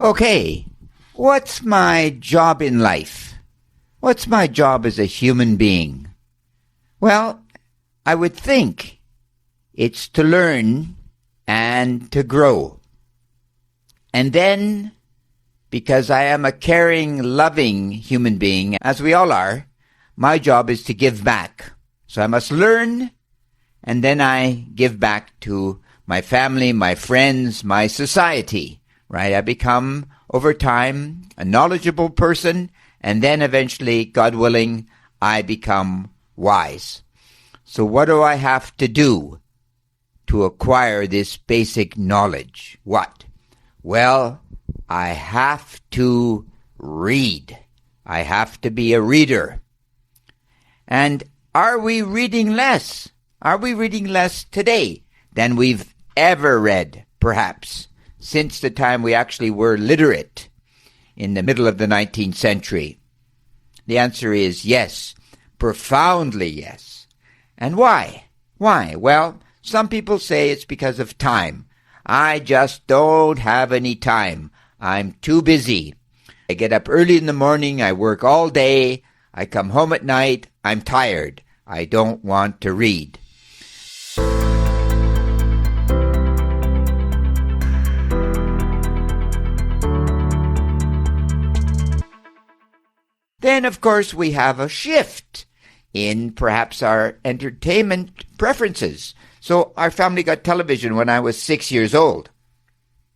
Okay, what's my job in life? What's my job as a human being? Well, I would think it's to learn and to grow. And then, because I am a caring, loving human being, as we all are, my job is to give back. So I must learn, and then I give back to my family, my friends, my society, right? I become, over time, a knowledgeable person, and then eventually, God willing, I become wise. So what do I have to do to acquire this basic knowledge? What? Well, I have to read. I have to be a reader. And are we reading less? Are we reading less today than we've ever read, perhaps, since the time we actually were literate in the middle of the 19th century? The answer is yes, profoundly yes. And why? Why? Well, some people say it's because of time. I just don't have any time. I'm too busy. I get up early in the morning, I work all day, I come home at night, I'm tired. I don't want to read. Then, of course, we have a shift in perhaps our entertainment preferences. So our family got television when I was 6 years old.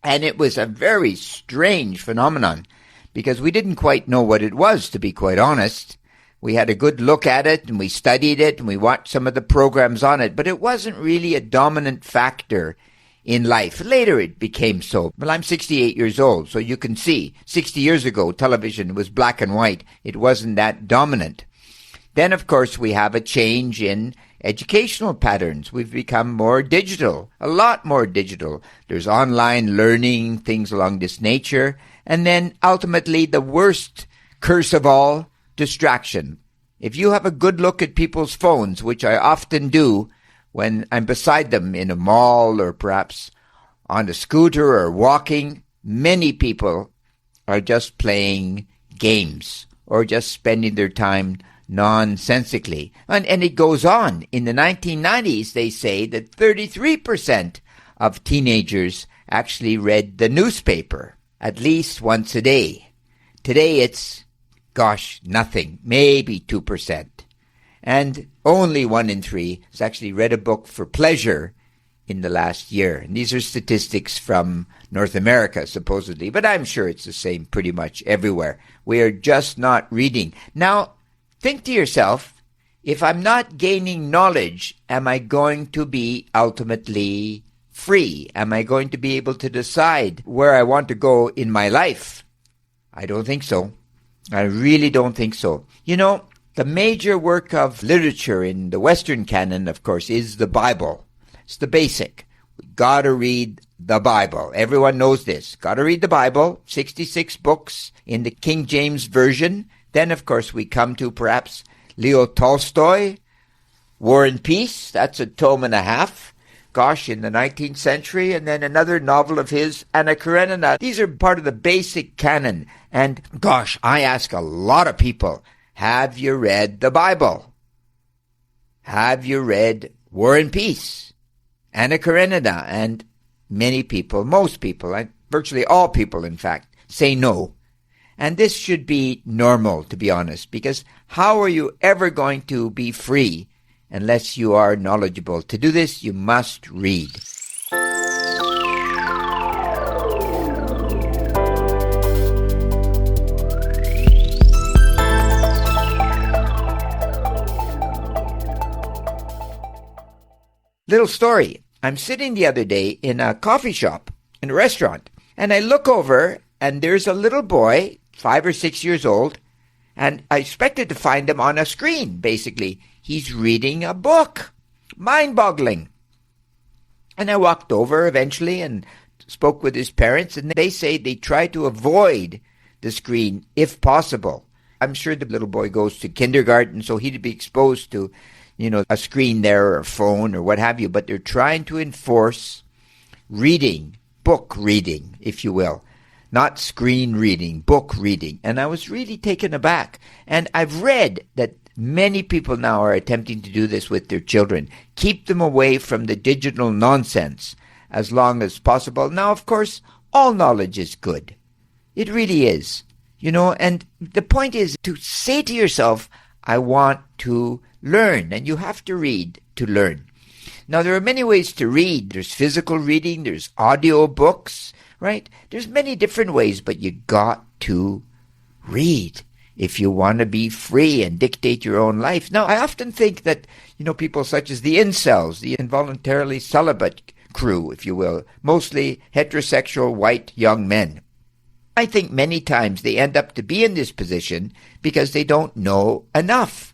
And it was a very strange phenomenon because we didn't quite know what it was, to be quite honest. We had a good look at it and we studied it and we watched some of the programs on it, but it wasn't really a dominant factor in life. Later it became so. Well, I'm 68 years old, so you can see 60 years ago television was black and white. It wasn't that dominant. Then, of course, we have a change in educational patterns. We've become more digital, a lot more digital. There's online learning, things along this nature. And then ultimately the worst curse of all, distraction. If you have a good look at people's phones, which I often do when I'm beside them in a mall or perhaps on a scooter or walking, many people are just playing games or just spending their time nonsensically. And it goes on. In the 1990s, they say that 33% of teenagers actually read the newspaper at least once a day. Today it's, nothing, maybe 2%. And only 1 in 3 has actually read a book for pleasure in the last year. And these are statistics from North America, supposedly, but I'm sure it's the same pretty much everywhere. We are just not reading. Now, think to yourself, if I'm not gaining knowledge, am I going to be ultimately free? Am I going to be able to decide where I want to go in my life? I don't think so. I really don't think so. You know, the major work of literature in the Western canon, of course, is the Bible. It's the basic. We gotta read the Bible. Everyone knows this. Gotta read the Bible. 66 books in the King James Version. Then, of course, we come to perhaps Leo Tolstoy, War and Peace. That's a tome and a half. In the 19th century. And then another novel of his, Anna Karenina. These are part of the basic canon. And I ask a lot of people, have you read the Bible? Have you read War and Peace? Anna Karenina? And many people, most people, virtually all people, in fact, say no. And this should be normal, to be honest, because how are you ever going to be free unless you are knowledgeable? To do this, you must read. Little story. I'm sitting the other day in a coffee shop, in a restaurant, and I look over and there's a little boy, 5 or 6 years old, and I expected to find him on a screen, basically. He's reading a book. Mind-boggling. And I walked over eventually and spoke with his parents, and they say they try to avoid the screen if possible. I'm sure the little boy goes to kindergarten, so he'd be exposed to, a screen there or a phone or what have you, but they're trying to enforce reading, book reading, if you will. not screen reading, book reading. And I was really taken aback. And I've read that many people now are attempting to do this with their children. Keep them away from the digital nonsense as long as possible. Now, of course, all knowledge is good. It really is. And the point is to say to yourself, I want to learn. And you have to read to learn. Now, there are many ways to read. There's physical reading. There's audio books, right? There's many different ways, but you got to read if you want to be free and dictate your own life. Now, I often think that, people such as the incels, the involuntarily celibate crew, if you will, mostly heterosexual white young men, I think many times they end up to be in this position because they don't know enough.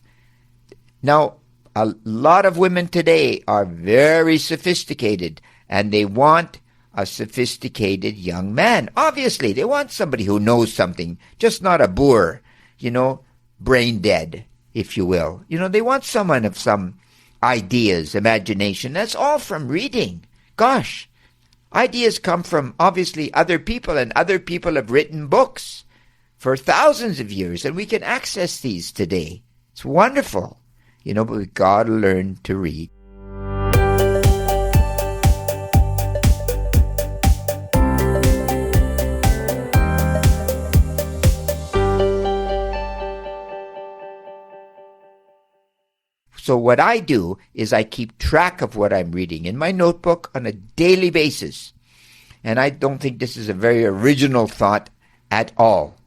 Now, a lot of women today are very sophisticated, and they want a sophisticated young man. Obviously, they want somebody who knows something, just not a boor, brain dead, if you will. They want someone of some ideas, imagination. That's all from reading. Gosh. Ideas come from, obviously, other people, and other people have written books for thousands of years, and we can access these today. It's wonderful, but we've got to learn to read. So what I do is I keep track of what I'm reading in my notebook on a daily basis. And I don't think this is a very original thought at all,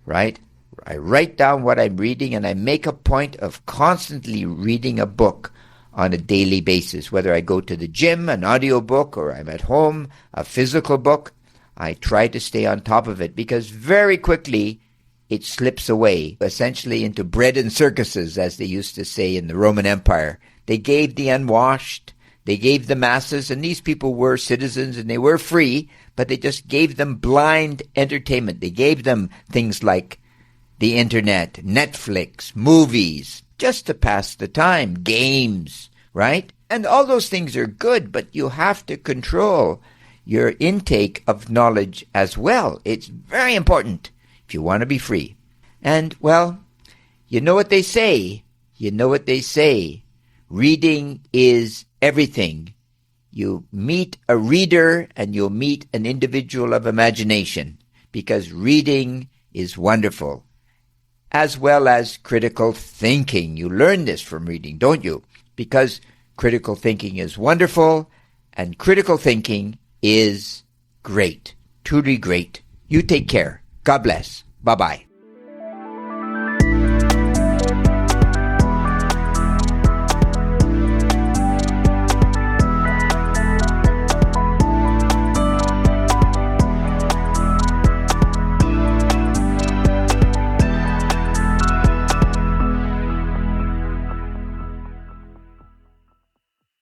right? I write down what I'm reading, and I make a point of constantly reading a book on a daily basis. Whether I go to the gym, an audio book, or I'm at home, a physical book, I try to stay on top of it, because very quickly it slips away, essentially into bread and circuses, as they used to say in the Roman Empire. They gave the unwashed, they gave the masses, and these people were citizens and they were free, but they just gave them blind entertainment. They gave them things like the internet, Netflix, movies, just to pass the time, games, right? And all those things are good, but you have to control your intake of knowledge as well. It's very important if you want to be free. And, well, you know what they say. Reading is everything. You meet a reader and you'll meet an individual of imagination, because reading is wonderful, as well as critical thinking. You learn this from reading, don't you? Because critical thinking is wonderful, and critical thinking is great, truly great. You take care. God bless. Bye-bye.